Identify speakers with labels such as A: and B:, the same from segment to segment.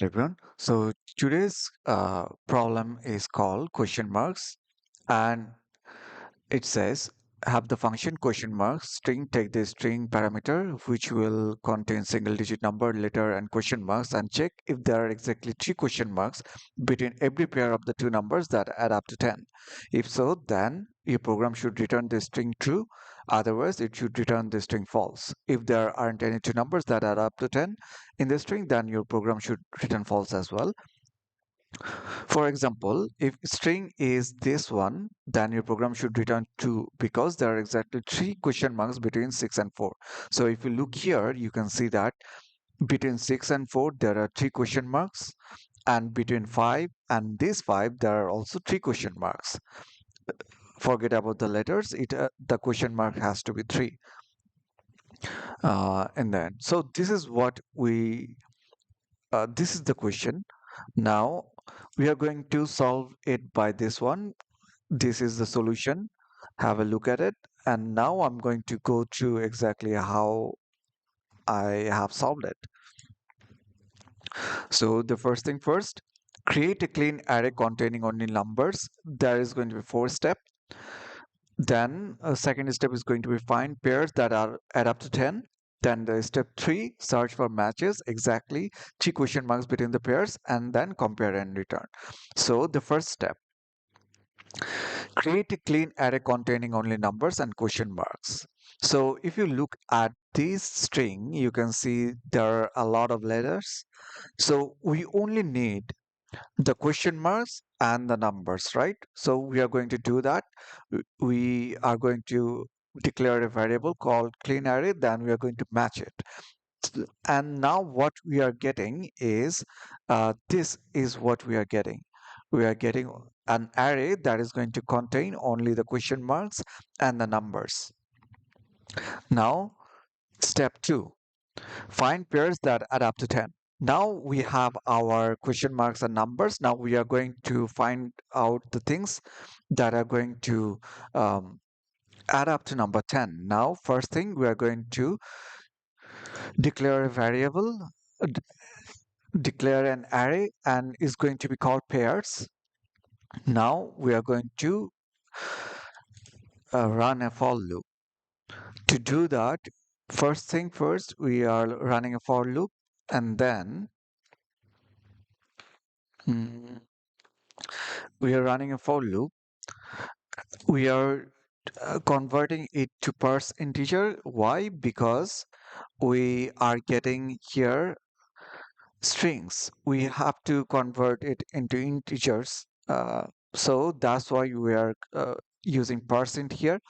A: Everyone. So today's problem is called question marks, and it says have the function question marks string take the string parameter which will contain single digit number, letter, and question marks, and check if there are exactly three question marks between every pair of the two numbers that add up to 10. If so, then your program should return the string true. Otherwise, it should return the string false. If there aren't any two numbers that add up to 10 in the string, then your program should return false as well. For example, if string is this one, then your program should return 2 because there are exactly three question marks between 6 and 4. So if you look here, you can see that between 6 and 4, there are three question marks, and between 5 and this 5, there are also three question marks. Forget about the letters, the question mark has to be 3. And then, so this is the question. Now we are going to solve it by this one. This is the solution. Have a look at it. And now I'm going to go through exactly how I have solved it. So the first thing first, create a clean array containing only numbers. There is going to be 4 steps. Then a second step is going to be find pairs that are add up to 10. Then the step 3, search for matches, exactly three question marks between the pairs, and then compare and return. So the first step, create a clean array containing only numbers and question marks. So if you look at this string, you can see there are a lot of letters. So we only need the question marks and the numbers, right? So we are going to do that. We are going to declare a variable called clean array, then we are going to match it. And now what we are getting is this is what we are getting. We are getting an array that is going to contain only the question marks and the numbers. Now, step 2, find pairs that add up to 10. Now we have our question marks and numbers. Now we are going to find out the things that are going to add up to number 10. Now, first thing, we are going to declare a variable, declare an array, and is going to be called pairs. Now we are going to run a for loop. To do that, first thing first, we are running a for loop, and then mm, we are running a for loop. We are converting it to parse integer. Why? Because we are getting here strings. We have to convert it into integers. So that's why we are using percent here.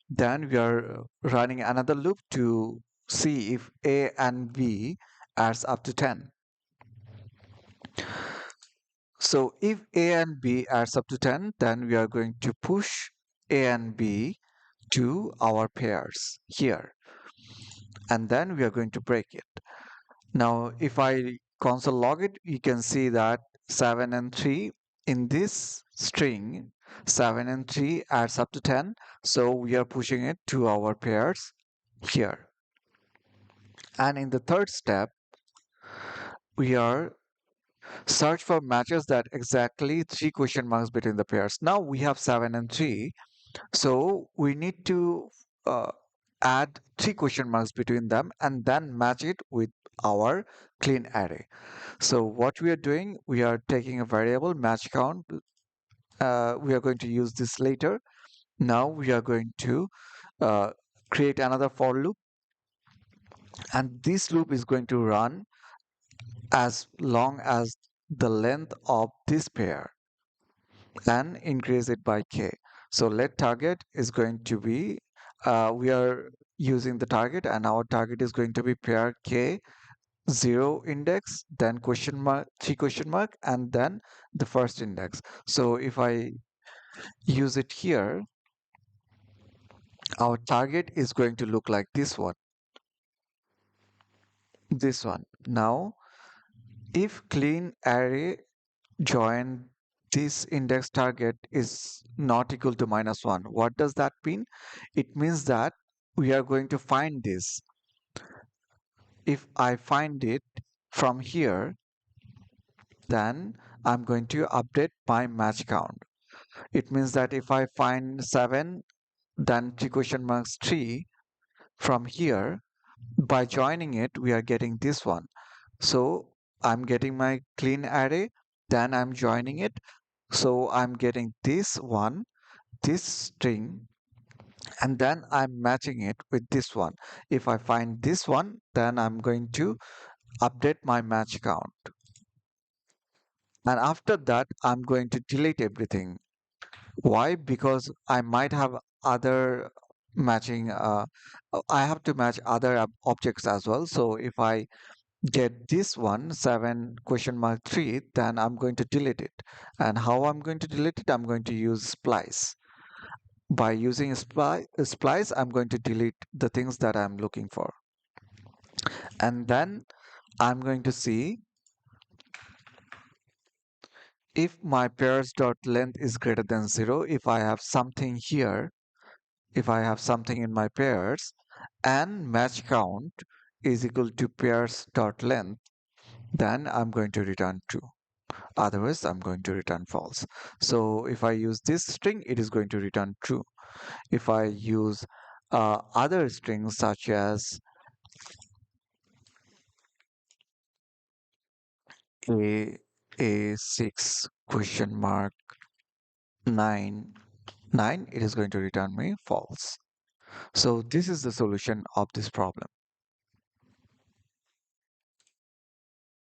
A: Then we are running another loop to see if A and B adds up to 10. So if A and B adds up to 10, then we are going to push A and B to our pairs here. And then we are going to break it. Now, if I console log it, you can see that 7 and 3 in this string, 7 and 3 adds up to 10. So we are pushing it to our pairs here. And in the third step, we are search for matches that exactly three question marks between the pairs. Now we have 7 and 3. So we need to uh, add three question marks between them and then match it with our clean array. So what we are doing, we are taking a variable match count. We are going to use this later. Now we are going to uh, create another for loop, and this loop is going to run as long as the length of this pair and increase it by k. So let target is going to be, we are using the target, and our target is going to be pair k 0 index, then question mark, 3 question mark, and then the first index. So if I use it here, our target is going to look like this one. This one. Now, if clean array join this index target is not equal to -1, what does that mean? It means that we are going to find this. If I find it from here, then I'm going to update my match count. It means that if I find 7, then 3 question marks 3 from here, by joining it, we are getting this one. So I'm getting my clean array, then I'm joining it. So I'm getting this one, this string, and then I'm matching it with this one. If I find this one, then I'm going to update my match count. And after that, I'm going to delete everything. Why? Because I might have other matching, I have to match other objects as well. So if I get this one, 7 question mark 3, then I'm going to delete it. And how I'm going to delete it? I'm going to use splice. By using splice, I'm going to delete the things that I'm looking for. And then I'm going to see if my pairs dot length is greater than 0, if I have something here, if I have something in my pairs, and match count is equal to pairs dot length, then I'm going to return true. Otherwise, I'm going to return false. So if I use this string, it is going to return true. If I use other strings such as a a6 question mark 9 9, it is going to return me false. So this is the solution of this problem.